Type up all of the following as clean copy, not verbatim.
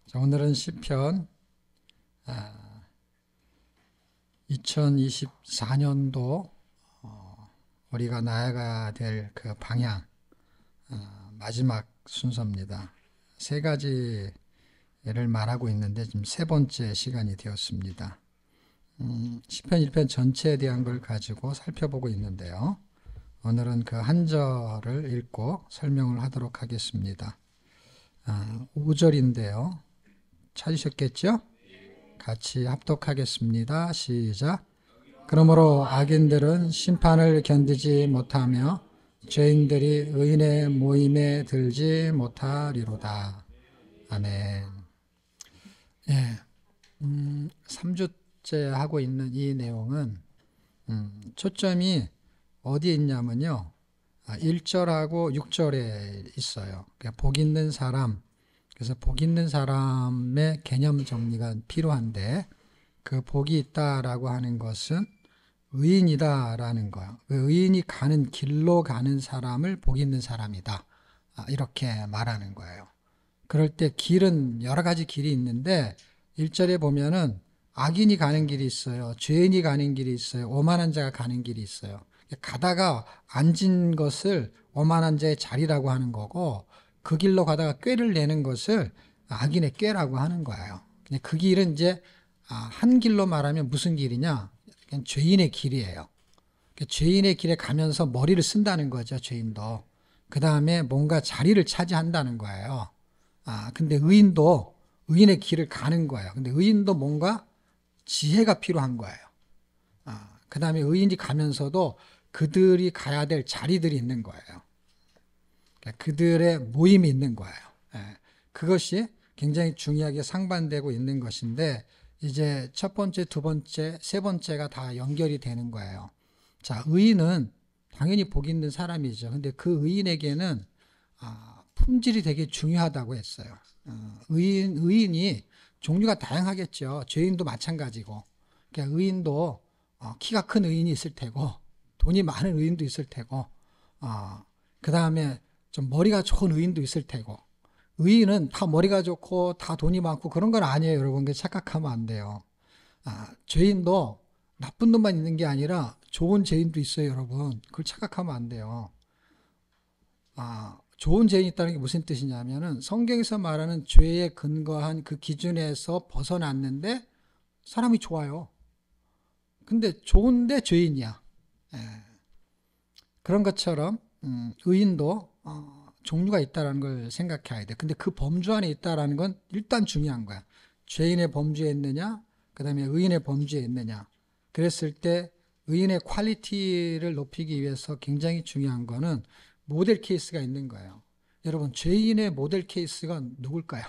자, 오늘은 시편 2024년도 우리가 나아가야 될 그 방향 마지막 순서입니다. 세 가지를 말하고 있는데 지금 세 번째 시간이 되었습니다. 시편 1편 전체에 대한 걸 가지고 살펴보고 있는데요. 오늘은 그 한 절을 읽고 설명을 하도록 하겠습니다. 5절인데요. 찾으셨겠죠? 같이 합독하겠습니다. 시작. 그러므로 악인들은 심판을 견디지 못하며 죄인들이 의인의 모임에 들지 못하리로다. 아멘. 예, 3주째 하고 있는 이 내용은 초점이 어디에 있냐면요. 1절하고 6절에 있어요. 그러니까 복 있는 사람, 그래서 복 있는 사람의 개념 정리가 필요한데 그 복이 있다라고 하는 것은 의인이다라는 거예요. 그 의인이 가는 길로 가는 사람을 복 있는 사람이다. 이렇게 말하는 거예요. 그럴 때 길은 여러 가지 길이 있는데 1절에 보면은 악인이 가는 길이 있어요. 죄인이 가는 길이 있어요. 오만한 자가 가는 길이 있어요. 가다가 앉은 것을 오만한 자의 자리라고 하는 거고 그 길로 가다가 꾀를 내는 것을 악인의 꾀라고 하는 거예요. 그 길은 이제 한 길로 말하면 무슨 길이냐? 그냥 죄인의 길이에요. 죄인의 길에 가면서 머리를 쓴다는 거죠, 죄인도. 그 다음에 뭔가 자리를 차지한다는 거예요. 근데 의인도 의인의 길을 가는 거예요. 근데 의인도 뭔가 지혜가 필요한 거예요. 그 다음에 의인이 가면서도 그들이 가야 될 자리들이 있는 거예요. 그들의 모임이 있는 거예요. 그것이 굉장히 중요하게 상반되고 있는 것인데 이제 첫 번째, 두 번째, 세 번째가 다 연결이 되는 거예요. 자, 의인은 당연히 복 있는 사람이죠. 근데 그 의인에게는 품질이 되게 중요하다고 했어요. 의인이 종류가 다양하겠죠. 죄인도 마찬가지고. 그러니까 의인도 키가 큰 의인이 있을 테고 돈이 많은 의인도 있을 테고 그 다음에 좀 머리가 좋은 의인도 있을 테고 의인은 다 머리가 좋고 다 돈이 많고 그런 건 아니에요. 여러분 착각하면 안 돼요. 죄인도 나쁜 놈만 있는 게 아니라 좋은 죄인도 있어요. 여러분 그걸 착각하면 안 돼요. 좋은 죄인이 있다는 게 무슨 뜻이냐면은 성경에서 말하는 죄에 근거한 그 기준에서 벗어났는데 사람이 좋아요. 근데 좋은데 죄인이야. 그런 것처럼 의인도 종류가 있다는 걸 생각해야 돼. 근데 그 범주 안에 있다는 건 일단 중요한 거야. 죄인의 범주에 있느냐, 그 다음에 의인의 범주에 있느냐. 그랬을 때 의인의 퀄리티를 높이기 위해서 굉장히 중요한 거는 모델 케이스가 있는 거예요. 여러분, 죄인의 모델 케이스가 누굴까요?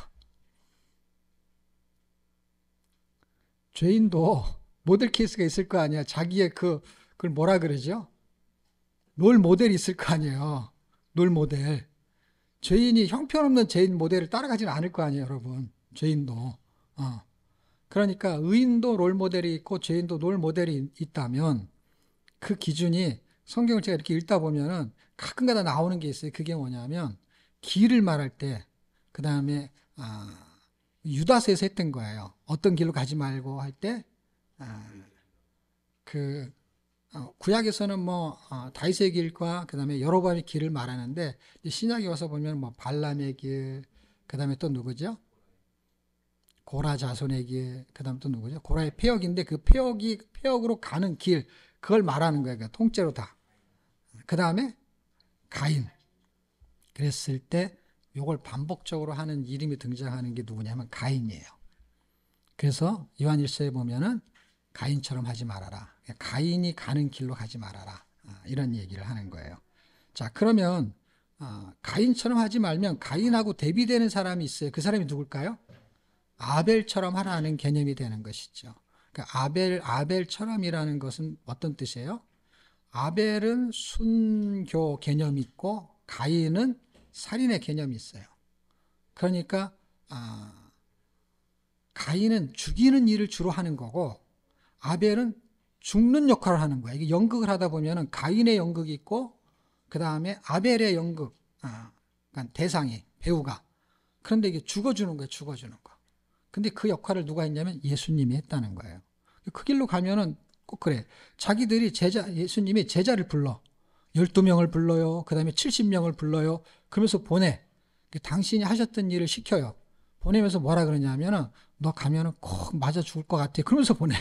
죄인도 모델 케이스가 있을 거 아니야. 자기의 그걸 뭐라 그러죠? 롤 모델이 있을 거 아니에요. 롤 모델. 죄인이 형편없는 죄인 모델을 따라가지는 않을 거 아니에요, 여러분. 죄인도. 그러니까 의인도 롤 모델이 있고 죄인도 롤 모델이 있다면 그 기준이 성경을 제가 이렇게 읽다 보면은 가끔가다 나오는 게 있어요. 그게 뭐냐면 길을 말할 때, 그 다음에 유다서에서 했던 거예요. 어떤 길로 가지 말고 할 때, 구약에서는 다윗의 길과 그 다음에 여로보암의 길을 말하는데 신약에 와서 보면 발람의 길, 그 다음에 또 누구죠? 고라 자손의 길, 그 다음에 또 누구죠? 고라의 폐역인데 그 폐역으로 가는 길, 그걸 말하는 거예요. 그러니까 통째로 다. 그 다음에 가인. 그랬을 때 요걸 반복적으로 하는 이름이 등장하는 게 누구냐면 가인이에요. 그래서 요한일서에 보면은 가인처럼 하지 말아라. 가인이 가는 길로 가지 말아라. 이런 얘기를 하는 거예요. 자, 그러면 가인처럼 하지 말면 가인하고 대비되는 사람이 있어요. 그 사람이 누굴까요? 아벨처럼 하라는 개념이 되는 것이죠. 그러니까 아벨처럼이라는 것은 어떤 뜻이에요? 아벨은 순교 개념이 있고 가인은 살인의 개념이 있어요. 그러니까 가인은 죽이는 일을 주로 하는 거고 아벨은 죽는 역할을 하는 거야. 이게 연극을 하다 보면은 가인의 연극이 있고 그 다음에 아벨의 연극, 그러니까 대상이 배우가. 그런데 이게 죽어주는 거야, 죽어주는 거. 근데 그 역할을 누가 했냐면 예수님이 했다는 거예요. 그 길로 가면은 꼭 그래. 자기들이 예수님이 제자를 불러. 12명을 불러요. 그 다음에 70명을 불러요. 그러면서 보내. 당신이 하셨던 일을 시켜요. 보내면서 뭐라 그러냐면은 너 가면은 꼭 맞아 죽을 것 같아. 그러면서 보내.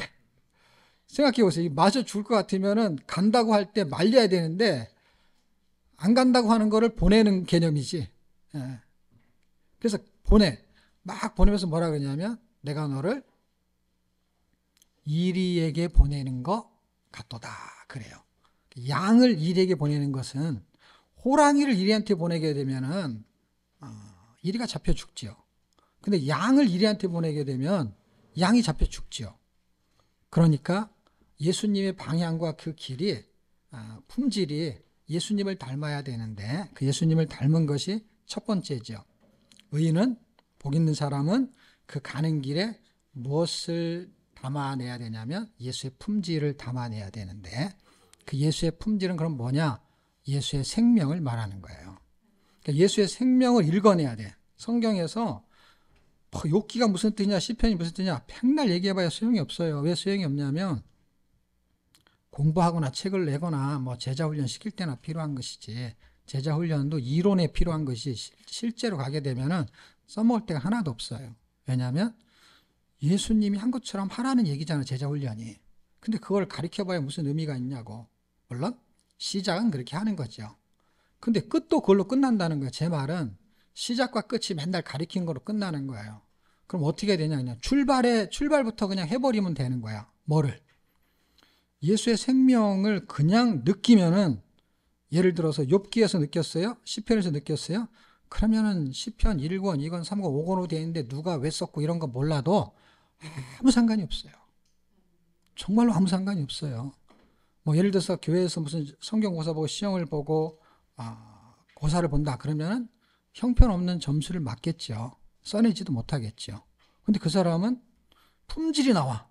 생각해 보세요. 맞아 죽을 것 같으면은 간다고 할 때 말려야 되는데 안 간다고 하는 거를 보내는 개념이지. 예. 그래서 보내. 막 보내면서 뭐라 그러냐면 내가 너를 이리에게 보내는 것 같도다. 그래요. 양을 이리에게 보내는 것은 호랑이를 이리한테 보내게 되면은 이리가 잡혀 죽지요. 근데 양을 이리한테 보내게 되면 양이 잡혀 죽지요. 그러니까 예수님의 방향과 그 길이 품질이 예수님을 닮아야 되는데 그 예수님을 닮은 것이 첫 번째죠. 의인은 복 있는 사람은 그 가는 길에 무엇을 담아내야 되냐면 예수의 품질을 담아내야 되는데 그 예수의 품질은 그럼 뭐냐? 예수의 생명을 말하는 거예요. 그러니까 예수의 생명을 읽어내야 돼. 성경에서 욥기가 무슨 뜻이냐 시편이 무슨 뜻이냐 백날 얘기해봐야 소용이 없어요. 왜 소용이 없냐면 공부하거나 책을 내거나 뭐 제자훈련 시킬 때나 필요한 것이지 제자훈련도 이론에 필요한 것이 실제로 가게 되면은 써먹을 데가 하나도 없어요. 왜냐하면 예수님이 한 것처럼 하라는 얘기잖아요. 제자훈련이. 근데 그걸 가르쳐봐야 무슨 의미가 있냐고. 물론 시작은 그렇게 하는 거죠. 근데 끝도 그걸로 끝난다는 거예요. 제 말은 시작과 끝이 맨날 가르친 거로 끝나는 거예요. 그럼 어떻게 되냐 그냥 출발부터 그냥 해버리면 되는 거야. 뭐를? 예수의 생명을 그냥 느끼면은 예를 들어서 욥기에서 느꼈어요? 시편에서 느꼈어요? 그러면은 시편 1권, 2권, 3권, 5권으로 되어 있는데 누가 왜 썼고 이런 거 몰라도 아무 상관이 없어요. 정말로 아무 상관이 없어요. 뭐 예를 들어서 교회에서 무슨 성경고사 보고 시험을 보고 고사를 본다 그러면은 형편없는 점수를 맞겠죠. 써내지도 못하겠죠. 근데 그 사람은 품질이 나와.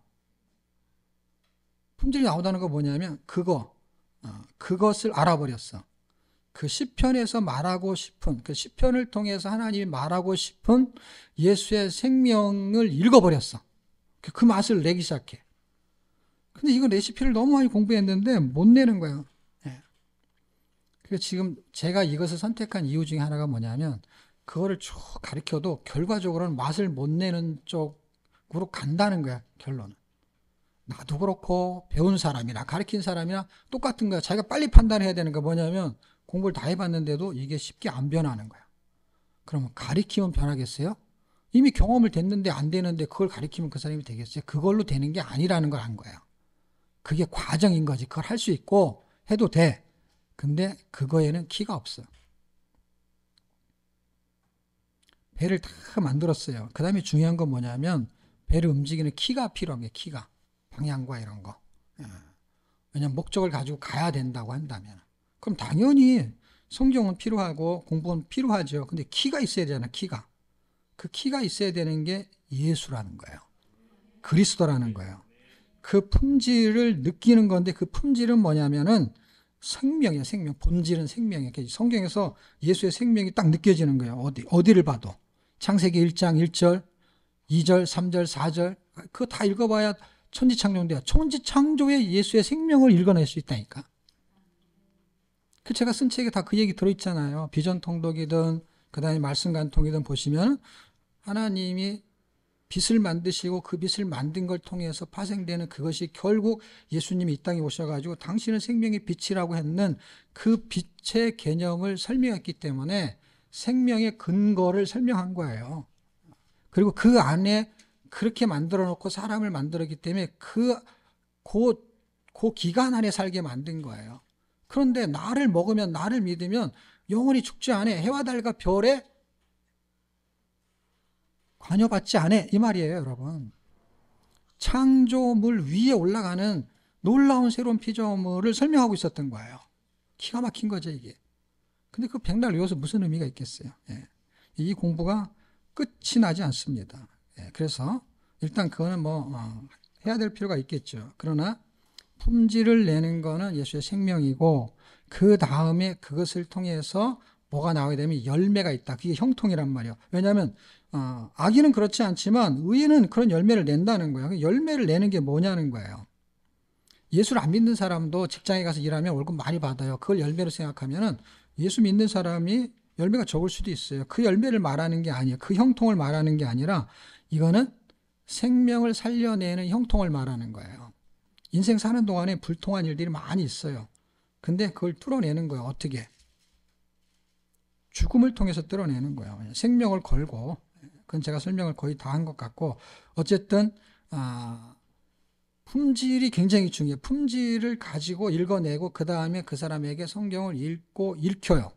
품질이 나오다는 거 뭐냐면 그것을 알아버렸어. 그 시편에서 말하고 싶은 그 시편을 통해서 하나님이 말하고 싶은 예수의 생명을 읽어버렸어. 그 맛을 내기 시작해. 근데 이거 레시피를 너무 많이 공부했는데 못 내는 거예요. 그래서 지금 제가 이것을 선택한 이유 중에 하나가 뭐냐면 그거를 쭉 가르쳐도 결과적으로는 맛을 못 내는 쪽으로 간다는 거야. 결론은. 나도 그렇고 배운 사람이나 가르친 사람이나 똑같은 거야. 자기가 빨리 판단해야 되는 거 뭐냐면 공부를 다 해봤는데도 이게 쉽게 안 변하는 거야. 그러면 가르치면 변하겠어요? 이미 경험을 됐는데 안 되는데 그걸 가르치면 그 사람이 되겠어요? 그걸로 되는 게 아니라는 걸 안 거예요. 그게 과정인 거지. 그걸 할 수 있고 해도 돼. 근데 그거에는 키가 없어. 배를 다 만들었어요. 그 다음에 중요한 건 뭐냐면 배를 움직이는 키가 필요한 게 키가. 방향과 이런 거. 왜냐면 목적을 가지고 가야 된다고 한다면. 그럼 당연히 성경은 필요하고 공부는 필요하죠. 근데 키가 있어야 되잖아, 키가. 그 키가 있어야 되는 게 예수라는 거예요. 그리스도라는 거예요. 그 품질을 느끼는 건데 그 품질은 뭐냐면은 생명이야, 생명. 본질은 생명이야. 성경에서 예수의 생명이 딱 느껴지는 거예요. 어디를 봐도. 창세기 1장 1절, 2절, 3절, 4절. 그거 다 읽어봐야 천지창조인데요. 천지창조에 예수의 생명을 읽어낼 수 있다니까. 그 제가 쓴 책에 다 그 얘기 들어있잖아요. 비전 통독이든 그 다음에 말씀 간통이든 보시면 하나님이 빛을 만드시고 그 빛을 만든 걸 통해서 파생되는 그것이 결국 예수님이 이 땅에 오셔가지고 당신은 생명의 빛이라고 했는 그 빛의 개념을 설명했기 때문에 생명의 근거를 설명한 거예요. 그리고 그 안에 그렇게 만들어 놓고 사람을 만들었기 때문에 그 기간 안에 살게 만든 거예요. 그런데 나를 먹으면 나를 믿으면 영원히 죽지 않아. 해와 달과 별에 관여받지 않아. 이 말이에요, 여러분. 창조물 위에 올라가는 놀라운 새로운 피조물을 설명하고 있었던 거예요. 기가 막힌 거죠, 이게. 근데 그 백날 외워서 무슨 의미가 있겠어요. 예. 이 공부가 끝이 나지 않습니다. 예. 그래서 일단 그거는 해야 될 필요가 있겠죠. 그러나 품질을 내는 거는 예수의 생명이고 그 다음에 그것을 통해서 뭐가 나오게 되면 열매가 있다. 그게 형통이란 말이에요. 왜냐하면 악인은 그렇지 않지만 의인은 그런 열매를 낸다는 거예요. 열매를 내는 게 뭐냐는 거예요. 예수를 안 믿는 사람도 직장에 가서 일하면 월급 많이 받아요. 그걸 열매로 생각하면은 예수 믿는 사람이 열매가 적을 수도 있어요. 그 열매를 말하는 게 아니에요. 그 형통을 말하는 게 아니라 이거는 생명을 살려내는 형통을 말하는 거예요. 인생 사는 동안에 불통한 일들이 많이 있어요. 근데 그걸 뚫어내는 거예요. 어떻게? 죽음을 통해서 뚫어내는 거예요. 생명을 걸고, 그건 제가 설명을 거의 다 한 것 같고, 어쨌든 품질이 굉장히 중요해요. 품질을 가지고 읽어내고 그 다음에 그 사람에게 성경을 읽혀요.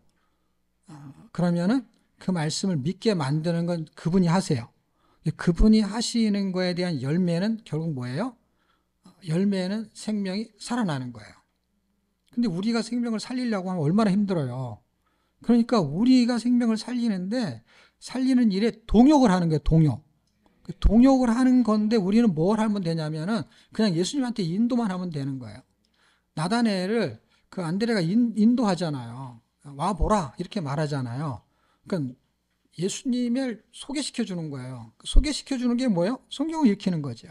그러면은 그 말씀을 믿게 만드는 건 그분이 하세요. 그분이 하시는 거에 대한 열매는 결국 뭐예요? 열매는 생명이 살아나는 거예요. 근데 우리가 생명을 살리려고 하면 얼마나 힘들어요. 그러니까 우리가 생명을 살리는데 살리는 일에 동역을 하는 거예요. 동역을 하는 건데 우리는 뭘 하면 되냐면은 그냥 예수님한테 인도만 하면 되는 거예요. 나다나엘을 그 안드레가 인도하잖아요. 와 보라 이렇게 말하잖아요. 그러니까 예수님을 소개시켜 주는 거예요. 소개시켜 주는 게 뭐예요? 성경을 읽히는 거죠.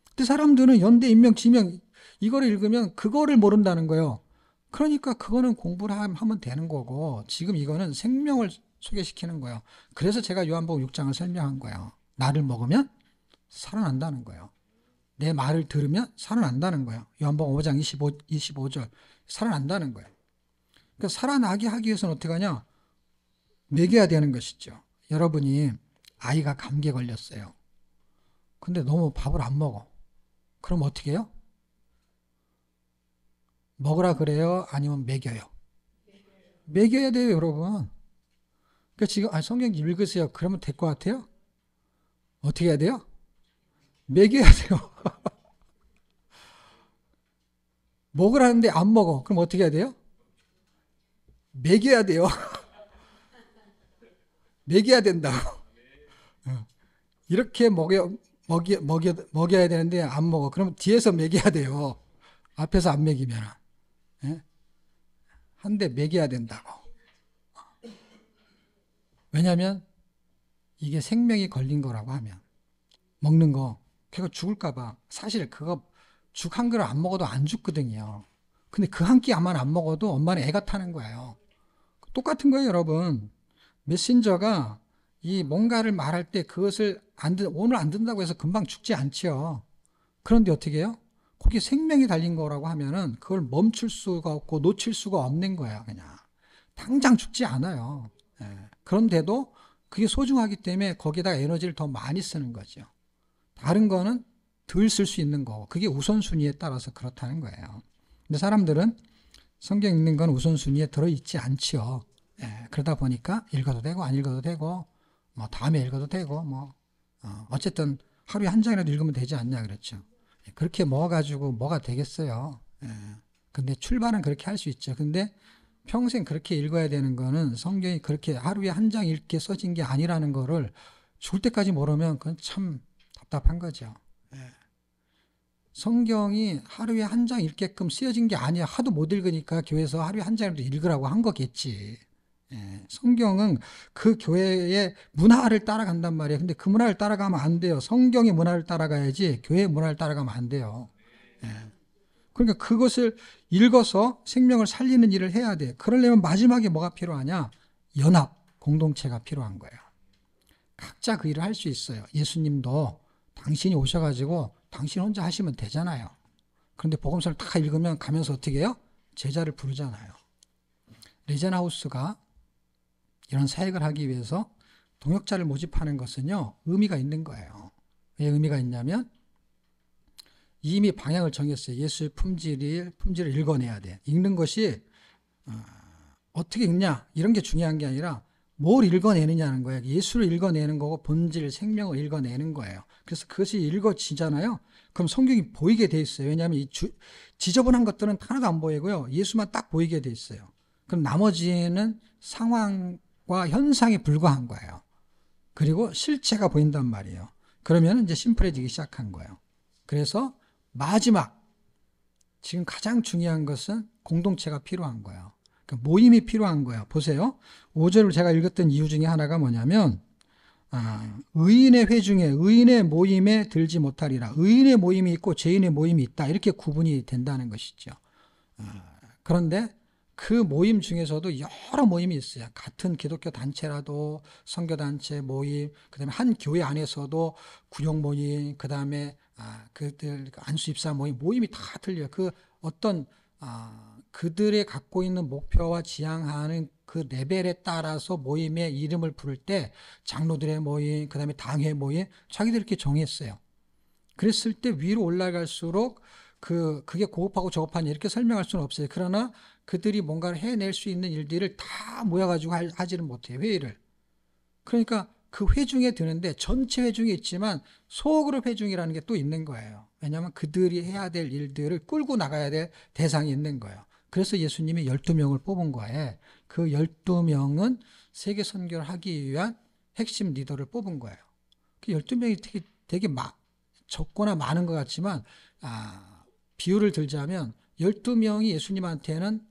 근데 사람들은 연대 인명 지명 이거를 읽으면 그거를 모른다는 거예요. 그러니까 그거는 공부를 하면 되는 거고 지금 이거는 생명을 소개시키는 거예요. 그래서 제가 요한복음 6장을 설명한 거예요. 나를 먹으면 살아난다는 거예요. 내 말을 들으면 살아난다는 거예요. 요한복음 5장 25절 살아난다는 거예요. 그러니까 살아나게 하기 위해서는 어떻게 하냐? 먹여야 되는 것이죠. 여러분이 아이가 감기에 걸렸어요. 근데 너무 밥을 안 먹어. 그럼 어떻게 해요? 먹으라 그래요? 아니면 먹여요? 먹여야 돼요, 여러분. 그러니까 지금 성경 읽으세요. 그러면 될 것 같아요? 어떻게 해야 돼요? 먹여야 돼요. 먹으라는데 안 먹어. 그럼 어떻게 해야 돼요? 먹여야 돼요. 먹여야 된다고. 이렇게 먹여야 되는데 안 먹어. 그럼 뒤에서 먹여야 돼요. 앞에서 안 먹이면. 한 대 먹여야 된다고. 왜냐하면 이게 생명이 걸린 거라고 하면 먹는 거 걔가 죽을까봐 사실 그거 죽 한 그릇 안 먹어도 안 죽거든요. 근데 그 한 끼만 안 먹어도 엄마는 애가 타는 거예요. 똑같은 거예요, 여러분. 메신저가 이 뭔가를 말할 때 그것을 오늘 안 듣는다고 해서 금방 죽지 않지요. 그런데 어떻게 해요? 거기에 생명이 달린 거라고 하면은 그걸 멈출 수가 없고 놓칠 수가 없는 거야, 그냥. 당장 죽지 않아요. 그런데도 그게 소중하기 때문에 거기다가 에너지를 더 많이 쓰는 거죠. 다른 거는 덜 쓸 수 있는 거고, 그게 우선순위에 따라서 그렇다는 거예요. 근데 사람들은 성경 읽는 건 우선순위에 들어있지 않지요. 그러다 보니까 읽어도 되고, 안 읽어도 되고, 뭐, 다음에 읽어도 되고, 뭐, 어쨌든 하루에 한 장이라도 읽으면 되지 않냐, 그랬죠. 그렇게 모아가지고 뭐가 되겠어요. 근데 출발은 그렇게 할 수 있죠. 근데 평생 그렇게 읽어야 되는 거는 성경이 그렇게 하루에 한 장 읽게 써진 게 아니라는 거를 죽을 때까지 모르면 그건 참 답답한 거죠. 성경이 하루에 한 장 읽게끔 쓰여진 게 아니야. 하도 못 읽으니까 교회에서 하루에 한 장이라도 읽으라고 한 거겠지. 성경은 그 교회의 문화를 따라간단 말이에요. 근데 그 문화를 따라가면 안 돼요. 성경의 문화를 따라가야지 교회의 문화를 따라가면 안 돼요. 그러니까 그것을 읽어서 생명을 살리는 일을 해야 돼. 그러려면 마지막에 뭐가 필요하냐? 연합, 공동체가 필요한 거예요. 각자 그 일을 할 수 있어요. 예수님도 당신이 오셔가지고 당신 혼자 하시면 되잖아요. 그런데 복음서를 다 읽으면 가면서 어떻게 해요? 제자를 부르잖아요. 레젠하우스가 이런 사역을 하기 위해서 동역자를 모집하는 것은요, 의미가 있는 거예요. 왜 의미가 있냐면 이미 방향을 정했어요. 예수의 품질을 읽어내야 돼. 읽는 것이 어떻게 읽냐 이런 게 중요한 게 아니라 뭘 읽어내느냐는 거예요. 예수를 읽어내는 거고 본질, 생명을 읽어내는 거예요. 그래서 그것이 읽어지잖아요. 그럼 성경이 보이게 돼 있어요. 왜냐하면 이 지저분한 것들은 하나도 안 보이고요. 예수만 딱 보이게 돼 있어요. 그럼 나머지는 상황과 현상에 불과한 거예요. 그리고 실체가 보인단 말이에요. 그러면 이제 심플해지기 시작한 거예요. 그래서 마지막, 지금 가장 중요한 것은 공동체가 필요한 거예요. 그러니까 모임이 필요한 거예요. 보세요. 5절을 제가 읽었던 이유 중에 하나가 뭐냐면 의인의 회중에 의인의 모임에 들지 못하리라. 의인의 모임이 있고 죄인의 모임이 있다. 이렇게 구분이 된다는 것이죠. 그런데 그 모임 중에서도 여러 모임이 있어요. 같은 기독교 단체라도 선교단체 모임, 그 다음에 한 교회 안에서도 구역 모임, 그 다음에 그들 안수 입사 모임이 다 틀려요. 그 어떤 그들의 갖고 있는 목표와 지향하는 그 레벨에 따라서 모임의 이름을 부를 때 장로들의 모임, 그 다음에 당회 모임, 자기들 이렇게 정했어요. 그랬을 때 위로 올라갈수록 그게 고급하고 저급하니 이렇게 설명할 수는 없어요. 그러나 그들이 뭔가를 해낼 수 있는 일들을 다 모여가지고 하지는 못해요. 회의를. 그러니까 그 회중에 드는데 전체 회중에 있지만 소그룹 회중이라는 게 또 있는 거예요. 왜냐하면 그들이 해야 될 일들을 끌고 나가야 될 대상이 있는 거예요. 그래서 예수님이 12명을 뽑은 거예요. 그 12명은 세계 선교를 하기 위한 핵심 리더를 뽑은 거예요. 그 12명이 되게 적거나 많은 것 같지만 비유를 들자면 12명이 예수님한테는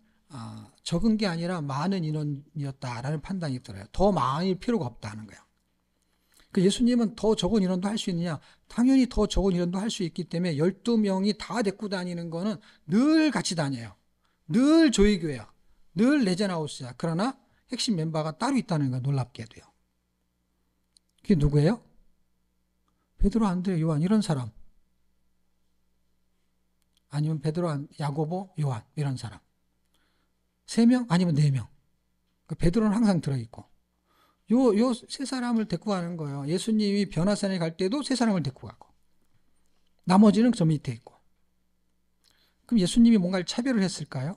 적은 게 아니라 많은 인원이었다라는 판단이 들어요. 더 많을 필요가 없다는 거예요. 그 예수님은 더 적은 인원도 할 수 있느냐? 당연히 더 적은 인원도 할 수 있기 때문에 12명이 다 데리고 다니는 거는 늘 같이 다녀요. 늘 조이교회야. 늘 레제나우스야. 그러나 핵심 멤버가 따로 있다는 거 놀랍게도요. 그게 누구예요? 베드로, 안드레, 요한 이런 사람. 아니면 베드로, 야고보, 요한 이런 사람. 3명 아니면 4명. 베드로는 항상 들어있고. 요 세 사람을 데리고 가는 거예요. 예수님이 변화산에 갈 때도 세 사람을 데리고 가고. 나머지는 저 밑에 있고. 그럼 예수님이 뭔가를 차별을 했을까요?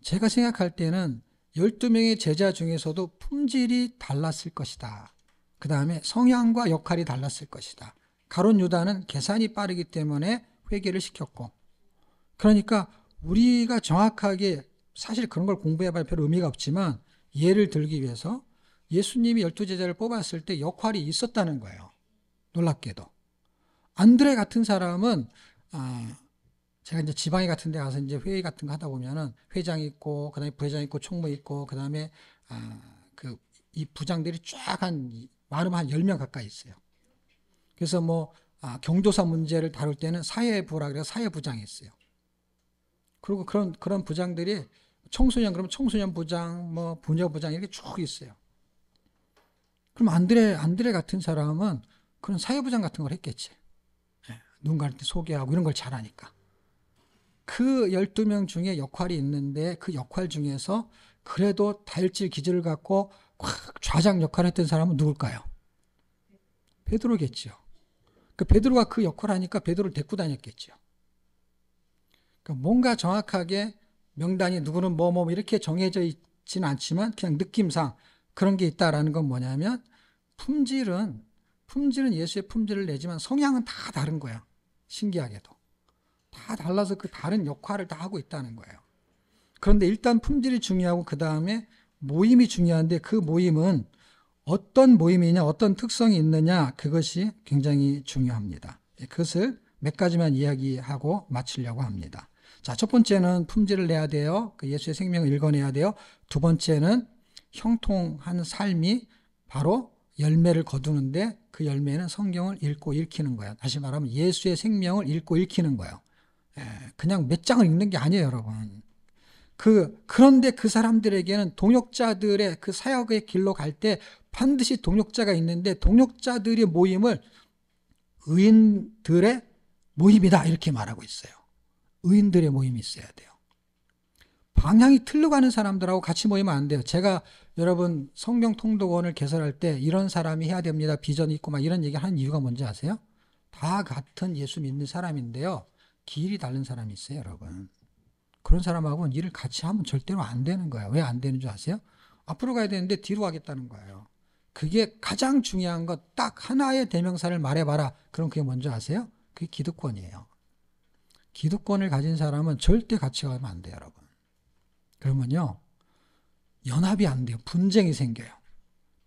제가 생각할 때는 12명의 제자 중에서도 품질이 달랐을 것이다. 그 다음에 성향과 역할이 달랐을 것이다. 가룟 유다는 계산이 빠르기 때문에 회개를 시켰고, 그러니까 우리가 정확하게 사실 그런 걸 공부해봐야 별 의미가 없지만 예를 들기 위해서 예수님이 12제자를 뽑았을 때 역할이 있었다는 거예요. 놀랍게도. 안드레 같은 사람은 제가 이제 지방에 같은 데 가서 이제 회의 같은 거 하다 보면은 회장 있고, 그 다음에 부회장 있고, 총무 있고, 그 다음에 이 부장들이 쫙 많으면 한 10명 가까이 있어요. 그래서 경조사 문제를 다룰 때는 사회부라 그래서 사회부장이 있어요. 그리고 그런 부장들이 청소년 그러면 청소년 부장, 부녀부장 이렇게 쭉 있어요. 그럼 안드레 같은 사람은 그런 사회부장 같은 걸 했겠지. 누군가한테 소개하고 이런 걸 잘하니까. 그 12명 중에 역할이 있는데 그 역할 중에서 그래도 다혈질 기질을 갖고 확 좌장 역할을 했던 사람은 누굴까요? 베드로겠죠. 그 베드로가 그 역할을 하니까 베드로를 데리고 다녔겠죠. 그러니까 뭔가 정확하게 명단이 누구는 뭐 이렇게 정해져 있지는 않지만 그냥 느낌상 그런 게 있다라는 건 뭐냐면 품질은 예수의 품질을 내지만 성향은 다 다른 거야. 신기하게도. 다 달라서 그 다른 역할을 다 하고 있다는 거예요. 그런데 일단 품질이 중요하고 그 다음에 모임이 중요한데 그 모임은 어떤 모임이냐, 어떤 특성이 있느냐, 그것이 굉장히 중요합니다. 그것을 몇 가지만 이야기하고 마치려고 합니다. 자, 첫 번째는 품질을 내야 돼요. 그 예수의 생명을 읽어내야 돼요. 두 번째는 형통한 삶이 바로 열매를 거두는데 그 열매는 성경을 읽고 읽히는 거예요. 다시 말하면 예수의 생명을 읽고 읽히는 거예요. 그냥 몇 장을 읽는 게 아니에요, 여러분. 그런데 그 사람들에게는 동역자들의 그 사역의 길로 갈 때 반드시 동역자가 있는데 동역자들의 모임을 의인들의 모임이다 이렇게 말하고 있어요. 의인들의 모임이 있어야 돼요. 방향이 틀려 가는 사람들하고 같이 모이면 안 돼요. 제가 여러분 성경 통독원을 개설할 때 이런 사람이 해야 됩니다. 비전이 있고 막 이런 얘기 하는 이유가 뭔지 아세요? 다 같은 예수 믿는 사람인데요. 길이 다른 사람이 있어요, 여러분. 그런 사람하고는 일을 같이 하면 절대로 안 되는 거예요. 왜 안 되는 줄 아세요? 앞으로 가야 되는데 뒤로 가겠다는 거예요. 그게 가장 중요한 것 딱 하나의 대명사를 말해봐라. 그럼 그게 뭔지 아세요? 그게 기득권이에요. 기득권을 가진 사람은 절대 같이 가면 안 돼요, 여러분. 그러면요, 연합이 안 돼요. 분쟁이 생겨요.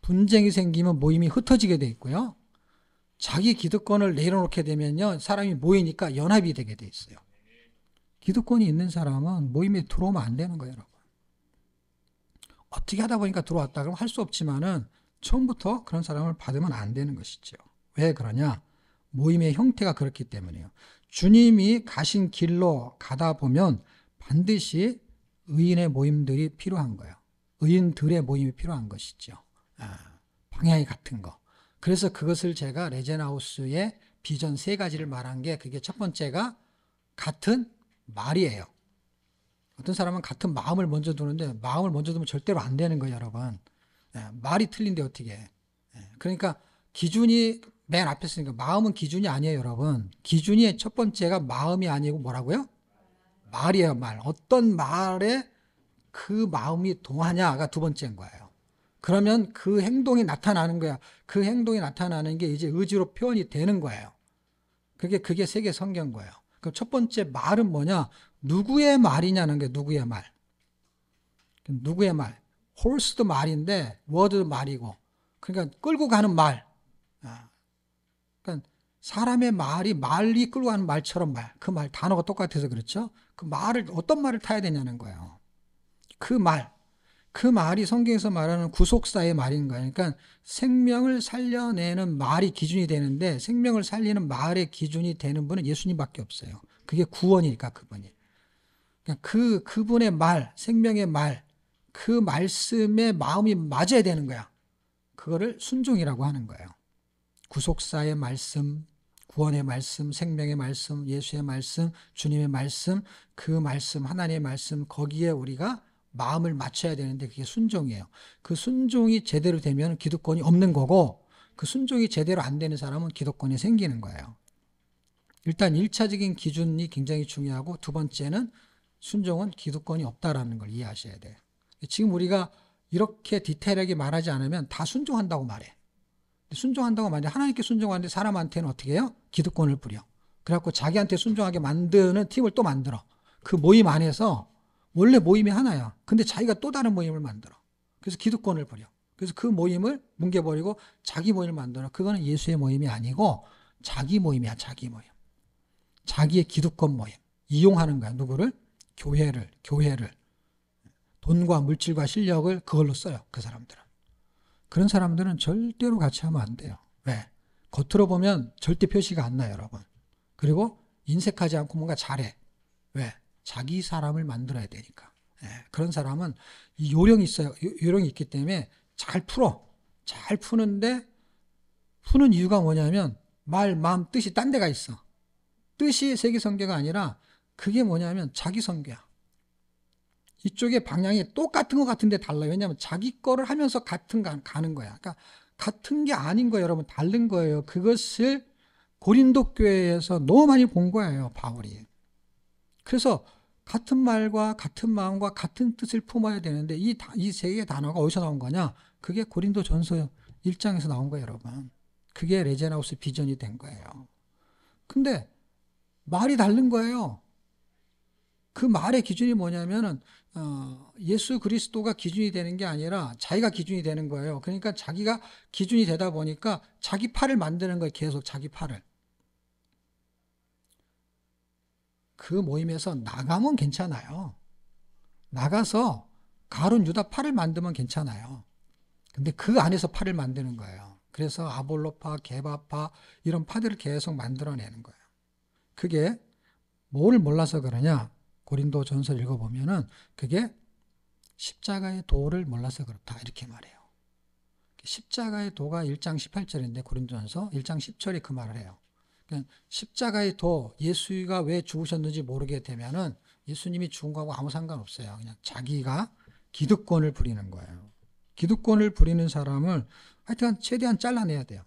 분쟁이 생기면 모임이 흩어지게 돼 있고요. 자기 기득권을 내려놓게 되면요, 사람이 모이니까 연합이 되게 돼 있어요. 기득권이 있는 사람은 모임에 들어오면 안 되는 거예요, 여러분. 어떻게 하다 보니까 들어왔다 그러면 할 수 없지만은 처음부터 그런 사람을 받으면 안 되는 것이죠. 왜 그러냐? 모임의 형태가 그렇기 때문이에요. 주님이 가신 길로 가다 보면 반드시 의인의 모임들이 필요한 거예요. 의인들의 모임이 필요한 것이죠. 방향이 같은 거. 그래서 그것을 제가 레제나우스의 비전 3가지를 말한 게, 그게 첫 번째가 같은 말이에요. 어떤 사람은 같은 마음을 먼저 두는데 마음을 먼저 두면 절대로 안 되는 거예요, 여러분. 말이 틀린데 어떻게 해. 그러니까 기준이 맨 앞에 쓰니까 마음은 기준이 아니에요, 여러분. 기준이 첫 번째가 마음이 아니고 뭐라고요? 말이에요, 말. 어떤 말에 그 마음이 동하냐가 두 번째인 거예요. 그러면 그 행동이 나타나는 거야. 그 행동이 나타나는 게 이제 의지로 표현이 되는 거예요. 그게 세계 성경 거예요. 그럼 첫 번째 말은 뭐냐? 누구의 말이냐는 게 누구의 말. 누구의 말. 홀스도 말인데 워드도 말이고. 그러니까 끌고 가는 말. 그러니까 사람의 말이 끌고 가는 말처럼 말. 그 말 단어가 똑같아서 그렇죠. 그 말을 어떤 말을 타야 되냐는 거예요. 그 말. 그 말이 성경에서 말하는 구속사의 말인 거예요. 그러니까 생명을 살려내는 말이 기준이 되는데 생명을 살리는 말의 기준이 되는 분은 예수님밖에 없어요. 그게 구원이니까 그분이. 그러니까 그분의 말, 생명의 말, 그 말씀에 마음이 맞아야 되는 거야. 그거를 순종이라고 하는 거예요. 구속사의 말씀, 구원의 말씀, 생명의 말씀, 예수의 말씀, 주님의 말씀, 그 말씀, 하나님의 말씀, 거기에 우리가 마음을 맞춰야 되는데 그게 순종이에요. 그 순종이 제대로 되면 기득권이 없는 거고, 그 순종이 제대로 안 되는 사람은 기득권이 생기는 거예요. 일단 1차적인 기준이 굉장히 중요하고, 두 번째는 순종은 기득권이 없다라는 걸 이해하셔야 돼요. 지금 우리가 이렇게 디테일하게 말하지 않으면 다 순종한다고 말해. 순종한다고 말해. 하나님께 순종하는데 사람한테는 어떻게 해요? 기득권을 부려. 그래갖고 자기한테 순종하게 만드는 팀을 또 만들어. 그 모임 안에서 원래 모임이 하나야. 근데 자기가 또 다른 모임을 만들어. 그래서 기득권을 부려. 그래서 그 모임을 뭉개버리고 자기 모임을 만들어. 그거는 예수의 모임이 아니고 자기 모임이야, 자기 모임. 자기의 기득권 모임. 이용하는 거야. 누구를? 교회를. 돈과 물질과 실력을 그걸로 써요. 그 사람들은. 그런 사람들은 절대로 같이 하면 안 돼요. 왜? 겉으로 보면 절대 표시가 안 나요, 여러분. 그리고 인색하지 않고 뭔가 잘해. 왜? 자기 사람을 만들어야 되니까. 그런 사람은 이 요령이 있어요. 요령이 있기 때문에 잘 풀어. 잘 푸는데 푸는 이유가 뭐냐면 말, 마음, 뜻이 딴 데가 있어. 뜻이 세계 성계가 아니라 그게 뭐냐면 자기 성계야. 이쪽의 방향이 똑같은 것 같은데 달라요. 왜냐하면 자기 거를 하면서 같은 가는 거야. 그러니까 같은 게 아닌 거예요, 여러분. 다른 거예요. 그것을 고린도 교회에서 너무 많이 본 거예요, 바울이. 그래서 같은 말과 같은 마음과 같은 뜻을 품어야 되는데 이 세 개의 단어가 어디서 나온 거냐? 그게 고린도 전서 1장에서 나온 거예요, 여러분. 그게 레제나우스 비전이 된 거예요. 근데 말이 다른 거예요. 그 말의 기준이 뭐냐면은 예수 그리스도가 기준이 되는 게 아니라 자기가 기준이 되는 거예요. 그러니까 자기가 기준이 되다 보니까 자기 팔을 만드는 거예요. 계속 자기 팔을. 그 모임에서 나가면 괜찮아요. 나가서 가룟 유다 팔을 만들면 괜찮아요. 근데 그 안에서 팔을 만드는 거예요. 그래서 아볼로파, 게바파 이런 파들을 계속 만들어내는 거예요. 그게 뭘 몰라서 그러냐? 고린도 전서 읽어보면은 그게 십자가의 도를 몰라서 그렇다 이렇게 말해요. 십자가의 도가 1장 18절인데 고린도전서 1장 10절에 그 말을 해요. 그러니까 십자가의 도, 예수가 왜 죽으셨는지 모르게 되면은 예수님이 죽은 거하고 아무 상관없어요. 그냥 자기가 기득권을 부리는 거예요. 기득권을 부리는 사람을 하여튼 최대한 잘라내야 돼요.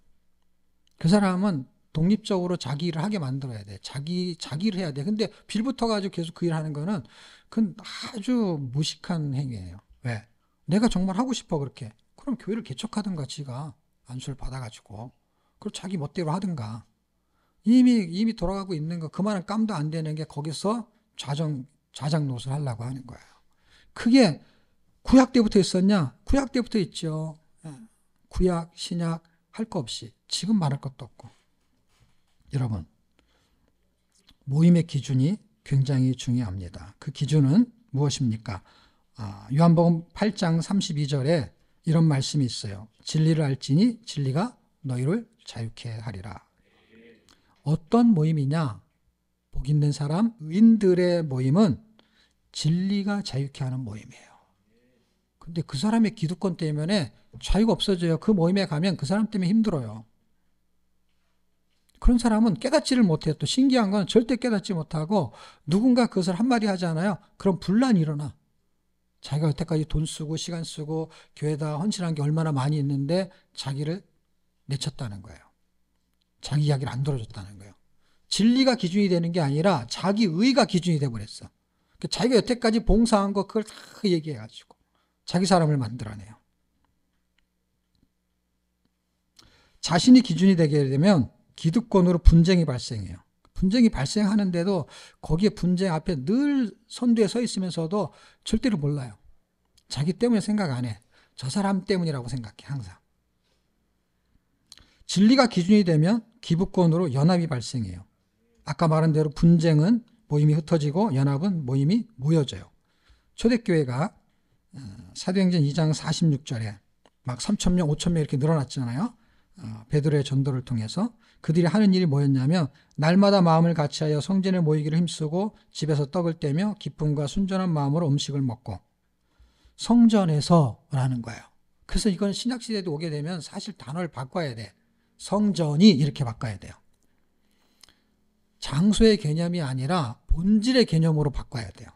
그 사람은 독립적으로 자기 일을 하게 만들어야 돼. 자기 일을 해야 돼. 근데 빌붙어가지고 계속 그 일을 하는 거는 그건 아주 무식한 행위예요. 왜? 내가 정말 하고 싶어, 그렇게. 그럼 교회를 개척하든가, 지가 안수를 받아가지고. 그리고 자기 멋대로 하든가. 이미 돌아가고 있는 거, 그만한 깜도 안 되는 게 거기서 좌장노릇을 하려고 하는 거예요. 그게 구약 때부터 있었냐? 구약 때부터 있죠. 구약, 신약 할 거 없이. 지금 말할 것도 없고. 여러분, 모임의 기준이 굉장히 중요합니다. 그 기준은 무엇입니까? 요한복음 8장 32절에 이런 말씀이 있어요. 진리를 알지니 진리가 너희를 자유케 하리라. 어떤 모임이냐? 복 있는 사람, 의인들의 모임은 진리가 자유케 하는 모임이에요. 근데 그 사람의 기득권 때문에 자유가 없어져요. 그 모임에 가면 그 사람 때문에 힘들어요. 그런 사람은 깨닫지를 못해요. 또 신기한 건 절대 깨닫지 못하고 누군가 그것을 한마디 하잖아요. 그럼 분란이 일어나. 자기가 여태까지 돈 쓰고 시간 쓰고 교회에다 헌신한 게 얼마나 많이 있는데 자기를 내쳤다는 거예요. 자기 이야기를 안 들어줬다는 거예요. 진리가 기준이 되는 게 아니라 자기 의가 기준이 돼버렸어. 자기가 여태까지 봉사한 거 그걸 다 얘기해가지고 자기 사람을 만들어내요. 자신이 기준이 되게 되면 기득권으로 분쟁이 발생해요. 분쟁이 발생하는데도 거기에 분쟁 앞에 늘 선두에 서 있으면서도 절대로 몰라요. 자기 때문에 생각 안 해. 저 사람 때문이라고 생각해 항상. 진리가 기준이 되면 기득권으로 연합이 발생해요. 아까 말한 대로 분쟁은 모임이 흩어지고 연합은 모임이 모여져요. 초대교회가 사도행전 2장 46절에 막 3,000명, 5,000명 이렇게 늘어났잖아요. 베드로의 전도를 통해서 그들이 하는 일이 뭐였냐면 날마다 마음을 같이하여 성전에 모이기를 힘쓰고 집에서 떡을 떼며 기쁨과 순전한 마음으로 음식을 먹고 성전에서라는 거예요. 그래서 이건 신약시대도 오게 되면 사실 단어를 바꿔야 돼. 성전이 이렇게 바꿔야 돼요. 장소의 개념이 아니라 본질의 개념으로 바꿔야 돼요.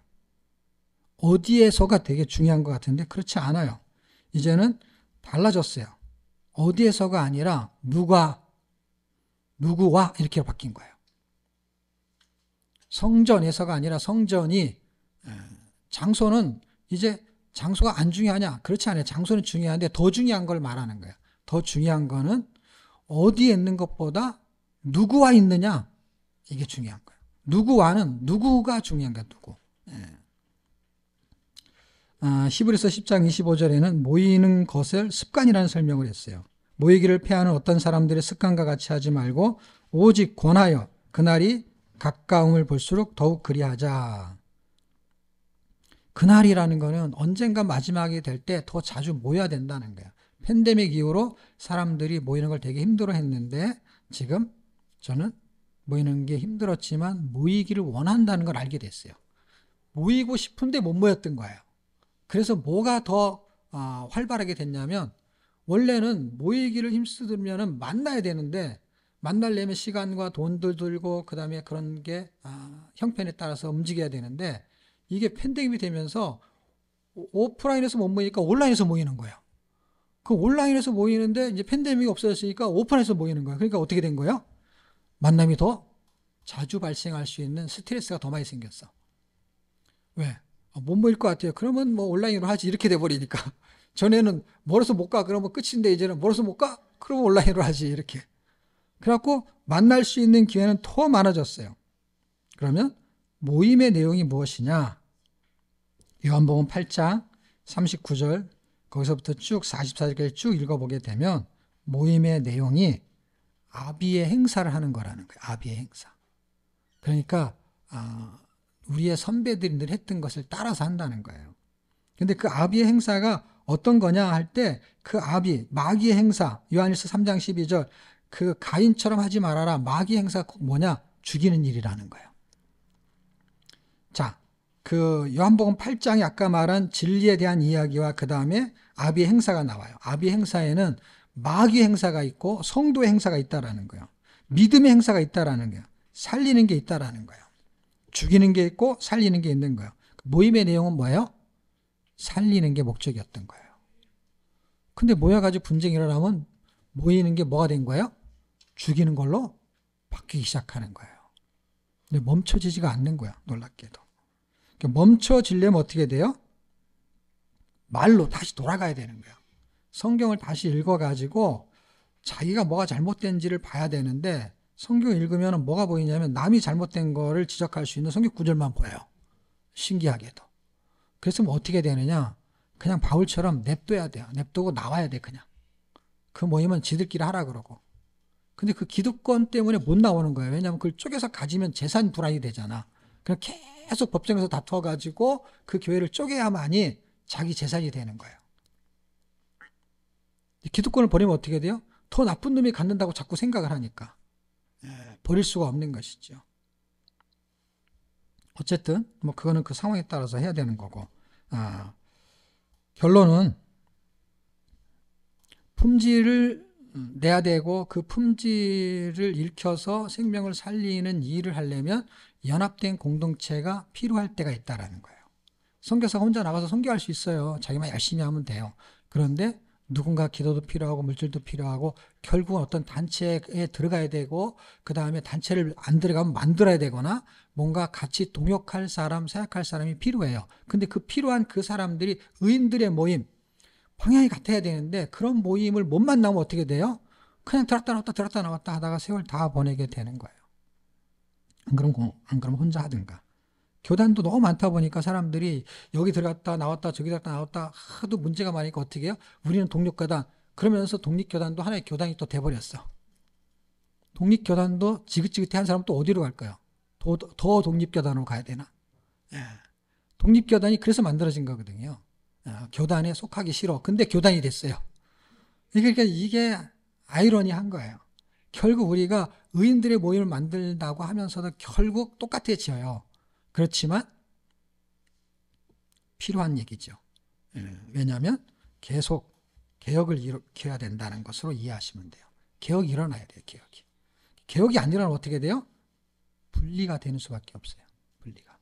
어디에서가 되게 중요한 것 같은데 그렇지 않아요. 이제는 달라졌어요. 어디에서가 아니라 누구와 이렇게 바뀐 거예요. 성전에서가 아니라 성전이 장소는 이제 장소가 안 중요하냐? 그렇지 않아요. 장소는 중요한데 더 중요한 걸 말하는 거예요. 더 중요한 거는 어디에 있는 것보다 누구와 있느냐? 이게 중요한 거예요. 누구와는 누구가 중요한 거야. 누구. 히브리서 10장 25절에는 모이는 것을 습관이라는 설명을 했어요. 모이기를 패하는 어떤 사람들의 습관과 같이 하지 말고 오직 권하여 그날이 가까움을 볼수록 더욱 그리하자. 그날이라는 거는 언젠가 마지막이 될 때 더 자주 모여야 된다는 거예요. 팬데믹 이후로 사람들이 모이는 걸 되게 힘들어 했는데 지금 저는 모이는 게 힘들었지만 모이기를 원한다는 걸 알게 됐어요. 모이고 싶은데 못 모였던 거예요. 그래서 뭐가 더 활발하게 됐냐면 원래는 모이기를 힘쓰면 만나야 되는데 만나려면 시간과 돈도 들고 그 다음에 그런 게 형편에 따라서 움직여야 되는데 이게 팬데믹이 되면서 오프라인에서 못 모이니까 온라인에서 모이는 거예요. 그 온라인에서 모이는데 이제 팬데믹이 없어졌으니까 오프라인에서 모이는 거예요. 그러니까 어떻게 된 거예요? 만남이 더 자주 발생할 수 있는 스트레스가 더 많이 생겼어. 왜? 못 모일 것 같아요. 그러면 뭐 온라인으로 하지 이렇게 돼버리니까. 전에는 멀어서 못 가. 그러면 끝인데 이제는 멀어서 못 가? 그러면 온라인으로 하지 이렇게. 그래갖고 만날 수 있는 기회는 더 많아졌어요. 그러면 모임의 내용이 무엇이냐? 요한복음 8장 39절 거기서부터 쭉 44절까지 쭉 읽어보게 되면 모임의 내용이 아비의 행사를 하는 거라는 거예요. 아비의 행사. 그러니까 우리의 선배들이 늘 했던 것을 따라서 한다는 거예요. 근데 그 아비의 행사가 어떤 거냐 할 때 그 아비, 마귀의 행사, 요한일서 3장 12절 그 가인처럼 하지 말아라. 마귀의 행사 뭐냐? 죽이는 일이라는 거예요. 자, 그 요한복음 8장에 아까 말한 진리에 대한 이야기와 그 다음에 아비의 행사가 나와요. 아비의 행사에는 마귀의 행사가 있고 성도의 행사가 있다라는 거예요. 믿음의 행사가 있다라는 거예요. 살리는 게 있다라는 거예요. 죽이는 게 있고 살리는 게 있는 거예요. 모임의 내용은 뭐예요? 살리는 게 목적이었던 거예요. 근데 모여가지고 분쟁이 일어나면 모이는 게 뭐가 된 거예요? 죽이는 걸로 바뀌기 시작하는 거예요. 근데 멈춰지지가 않는 거야. 놀랍게도. 그러니까 멈춰지려면 어떻게 돼요? 말로 다시 돌아가야 되는 거예요. 성경을 다시 읽어가지고 자기가 뭐가 잘못된지를 봐야 되는데 성경을 읽으면 뭐가 보이냐면 남이 잘못된 거를 지적할 수 있는 성경 구절만 보여요. 신기하게도. 그래서 뭐 어떻게 되느냐? 그냥 바울처럼 냅둬야 돼요. 냅두고 나와야 돼 그냥. 그 모임은 지들끼리 하라 그러고. 근데 그 기득권 때문에 못 나오는 거예요. 왜냐하면 그걸 쪼개서 가지면 재산 불안이 되잖아. 그냥 계속 법정에서 다투어가지고 그 교회를 쪼개야만이 자기 재산이 되는 거예요. 기득권을 버리면 어떻게 돼요? 더 나쁜 놈이 갖는다고 자꾸 생각을 하니까 버릴 수가 없는 것이죠. 어쨌든 뭐 그거는 그 상황에 따라서 해야 되는 거고, 결론은 품질을 내야 되고 그 품질을 일켜서 생명을 살리는 일을 하려면 연합된 공동체가 필요할 때가 있다라는 거예요. 선교사가 혼자 나가서 선교할 수 있어요. 자기만 열심히 하면 돼요. 그런데 누군가 기도도 필요하고 물질도 필요하고 결국은 어떤 단체에 들어가야 되고 그 다음에 단체를 안 들어가면 만들어야 되거나 뭔가 같이 동역할 사람, 사역할 사람이 필요해요. 근데 그 필요한 그 사람들이 의인들의 모임, 방향이 같아야 되는데 그런 모임을 못 만나면 어떻게 돼요? 그냥 들었다 나왔다 하다가 세월 다 보내게 되는 거예요. 안 그러면 혼자 하든가. 교단도 너무 많다 보니까 사람들이 여기 들어갔다 나왔다 저기 들어갔다 나왔다 하도 문제가 많으니까 어떻게 해요? 우리는 독립교단. 그러면서 독립교단도 하나의 교단이 또 돼버렸어. 독립교단도 지긋지긋해 한 사람은 또 어디로 갈까요? 더 독립교단으로 가야 되나? 독립교단이 그래서 만들어진 거거든요. 교단에 속하기 싫어. 근데 교단이 됐어요. 그러니까 이게 아이러니한 거예요. 결국 우리가 의인들의 모임을 만든다고 하면서도 결국 똑같아져요. 그렇지만 필요한 얘기죠. 왜냐하면 계속 개혁을 일으켜야 된다는 것으로 이해하시면 돼요. 개혁이 일어나야 돼요. 개혁이 안 일어나면 어떻게 돼요? 분리가 되는 수밖에 없어요. 분리가.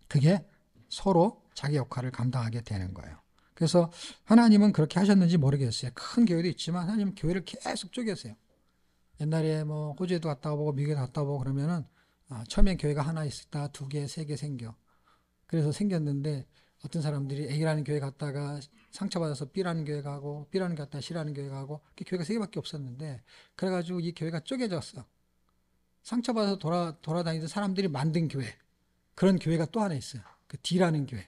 그게 서로 자기 역할을 감당하게 되는 거예요. 그래서 하나님은 그렇게 하셨는지 모르겠어요. 큰 교회도 있지만 하나님은 교회를 계속 쪼개세요. 옛날에 뭐 호주에도 갔다 오고 미국에도 갔다 오고 그러면은 처음엔 교회가 하나 있었다 2개, 3개 생겨. 그래서 생겼는데 어떤 사람들이 A라는 교회 갔다가 상처받아서 B라는 교회 가고 B라는 교회 갔다가 C라는 교회 가고 교회가 3개밖에 없었는데 그래가지고 이 교회가 쪼개졌어. 상처받아서 돌아다니던 사람들이 만든 교회. 그런 교회가 또 하나 있어요. 그 D라는 교회.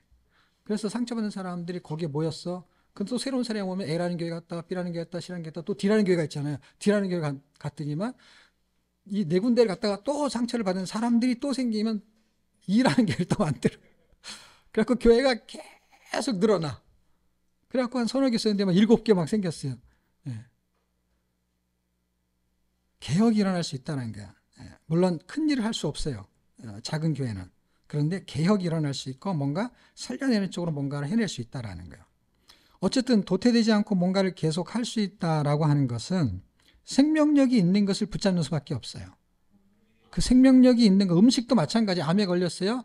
그래서 상처받은 사람들이 거기에 모였어. 근데 또 새로운 사람이 오면 A라는 교회 갔다 B라는 교회 갔다 C라는 교회 갔다 또 D라는 교회가 있잖아요. D라는 교회 갔더니만 이 네 군데를 갔다가 또 상처를 받은 사람들이 또 생기면 E라는 교회를 또 만들어. 그래갖고 교회가 계속 늘어나. 그래갖고 한 서너 개 썼는데 막 7개 막 생겼어요. 개혁이 일어날 수 있다는 거야. 물론 큰 일을 할 수 없어요. 작은 교회는. 그런데 개혁이 일어날 수 있고 뭔가 살려내는 쪽으로 뭔가를 해낼 수 있다는 거예요. 어쨌든 도태되지 않고 뭔가를 계속 할 수 있다라고 하는 것은 생명력이 있는 것을 붙잡는 수밖에 없어요. 그 생명력이 있는 거, 음식도 마찬가지. 암에 걸렸어요.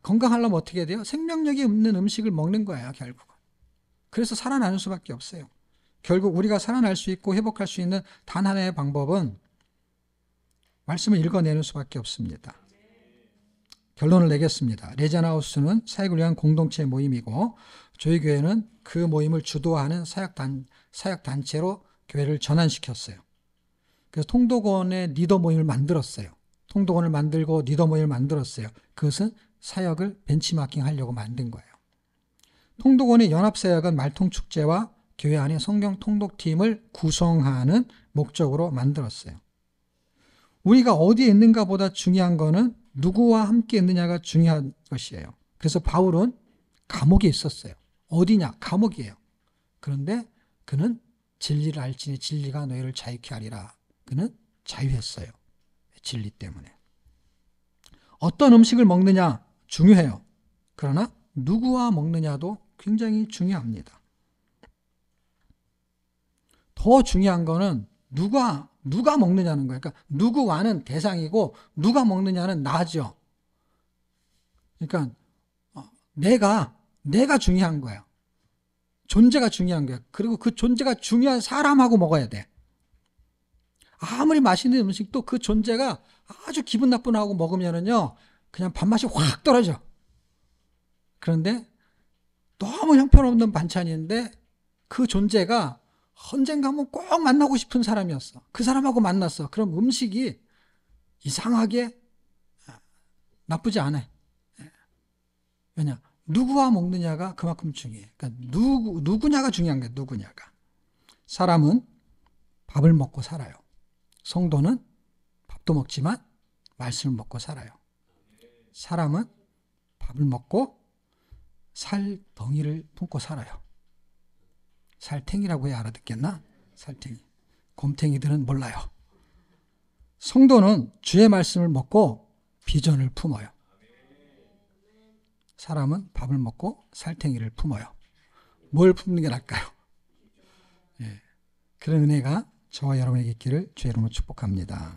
건강하려면 어떻게 돼요? 생명력이 없는 음식을 먹는 거예요, 결국은. 그래서 살아나는 수밖에 없어요. 결국 우리가 살아날 수 있고 회복할 수 있는 단 하나의 방법은 말씀을 읽어내는 수밖에 없습니다. 결론을 내겠습니다. 레자나우스는 사역을 위한 공동체 모임이고 저희 교회는 그 모임을 주도하는 사역단체로 교회를 전환시켰어요. 그래서 통독원의 리더 모임을 만들었어요. 통독원을 만들고 리더 모임을 만들었어요. 그것은 사역을 벤치마킹 하려고 만든 거예요. 통독원의 연합사역은 말통축제와 교회 안에 성경 통독팀을 구성하는 목적으로 만들었어요. 우리가 어디에 있는가 보다 중요한 거는 누구와 함께 있느냐가 중요한 것이에요. 그래서 바울은 감옥에 있었어요. 어디냐? 감옥이에요. 그런데 그는 진리를 알지니 진리가 너희를 자유케 하리라. 그는 자유했어요. 진리 때문에. 어떤 음식을 먹느냐 중요해요. 그러나 누구와 먹느냐도 굉장히 중요합니다. 더 중요한 거는 누가 먹느냐는 거예요. 그러니까 누구와는 대상이고 누가 먹느냐는 나죠. 그러니까 내가 중요한 거예요. 존재가 중요한 거예요. 그리고 그 존재가 중요한 사람하고 먹어야 돼. 아무리 맛있는 음식도 그 존재가 아주 기분 나쁜 하고 먹으면은요, 그냥 밥맛이 확 떨어져. 그런데 너무 형편없는 반찬인데 그 존재가 언젠가 한번 꼭 만나고 싶은 사람이었어. 그 사람하고 만났어. 그럼 음식이 이상하게 나쁘지 않아. 왜냐? 누구와 먹느냐가 그만큼 중요해. 그러니까 누구냐가 중요한 거야. 누구냐가. 사람은 밥을 먹고 살아요. 성도는 밥도 먹지만 말씀을 먹고 살아요. 사람은 밥을 먹고 살덩이를 품고 살아요. 살탱이라고 해야 알아듣겠나? 살탱이. 곰탱이들은 몰라요. 성도는 주의 말씀을 먹고 비전을 품어요. 사람은 밥을 먹고 살탱이를 품어요. 뭘 품는 게 나을까요? 예. 그런 은혜가 저와 여러분에게 있기를 주의 이름으로 축복합니다.